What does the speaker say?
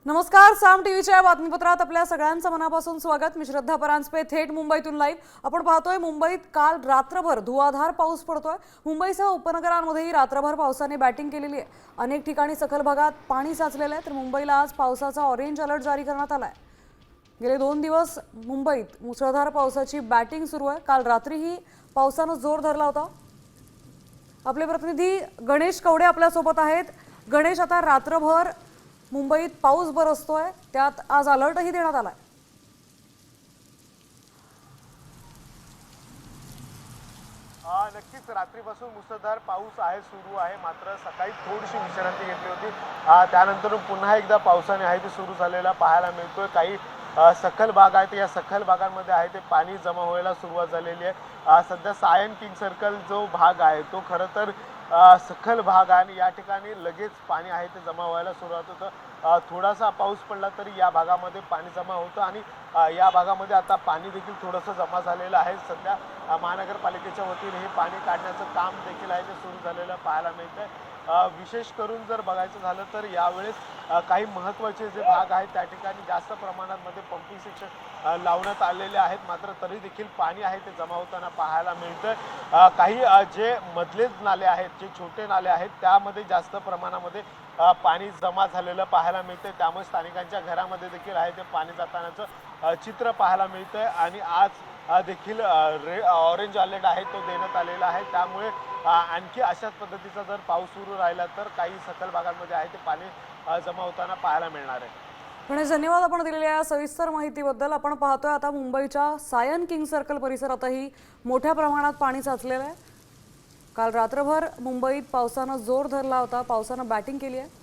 नमस्कार, साम टीव्हीच्या बातमीपत्रात आपल्या सगळ्यांचं मनापासून स्वागत। मी श्रद्धा परांजपे थेट मुंबईतून लाईव्ह। आपण पाहतोय मुंबईत काल रात्रभर धुवाधार पाऊस पडतोय। मुंबईसह उपनगरांमध्येही रात्रभर पावसाने बॅटिंग केलेली आहे। अनेक ठिकाणी सखल भागात पाणी साचलेलं आहे, तर मुंबईला आज पावसाचा ऑरेंज अलर्ट जारी करण्यात आलाय। गेले 2 दिवस मुंबईत मुसळधार पावसाची बॅटिंग सुरू आहे। काल रात्रीही पावसाने जोर धरला होता। आपले प्रतिनिधी गणेश कवडे आपल्या सोबत आहेत। गणेश, आता रात्रभर मुंबईत पाऊस बरसतोय, त्यात आज अलर्टही देण्यात आलाय। नक्कीच रात्रीपासून मुसळधार पाऊस सुरू आहे, मात्र सकाळी थोडीशी विश्रांती घेतली होती। त्यानंतर पुन्हा एकदा पावसाने ते सुरू झालेला पाहायला मिळतोय। काही सखल भाग आहेत, या सखल भागांमध्ये ते पाणी जमा व्हायला सुरुवात झालेली आहे। सध्या सायन किंग सर्कल जो भाग आहे तो खरं तर सखल भाग आहे आणि या ठिकाणी लगेच पाणी ते जमा व्हायला सुरुवात होतं। थोडासा पाऊस पडला तरी या भागामध्ये पाणी जमा होतं आणि या भागामध्ये आता पाणी देखील थोडंसं जमा झालेलं आहे। सध्या महानगरपालिकेच्या वतीने हे पाणी काढण्याचं काम देखील ते सुरू झालेलं पाहायला मिळतंय। विशेष करून जर बघायचं झालं तर यावेळेस काही महत्त्वाचे जे भाग आहेत त्या ठिकाणी जास्त प्रमाणात पंपिंग सेक्शन लावण्यात आलेले आहेत, मात्र तरी देखील पाणी ते जमा होताना पाहायला मिळतं। काही जे मधलेच नाले आहेत, जे छोटे नाले आहेत, त्यामध्ये जास्त प्रमाणामध्ये पाणी जमा झालेलं पाहायला मिळतंय। त्यामुळे स्थानिकांच्या घरामध्ये देखील ते पाणी जातानाचं चित्र पाहायला मिळतंय आणि आज देखील ऑरेंज अलर्ट तो देण्यात आलेला आहे। त्यामुळे आणखी अशाच पद्धतीचा जर पाऊस सुरू राहिला तर काही सखल भागांमध्ये ते पाणी जमा होताना पाहायला मिळणार आहे। गणेश, धन्यवाद आपण दिलेल्या सविस्तर माहितीबद्दल। आपण पाहतोय आता मुंबईच्या सायन किंग सर्कल परिसरातही मोठ्या प्रमाणात पाणी साचलेलं आहे। काल रात्रभर मुंबईत पावसानं जोर धरला होता, पावसानं बॅटिंग केली आहे।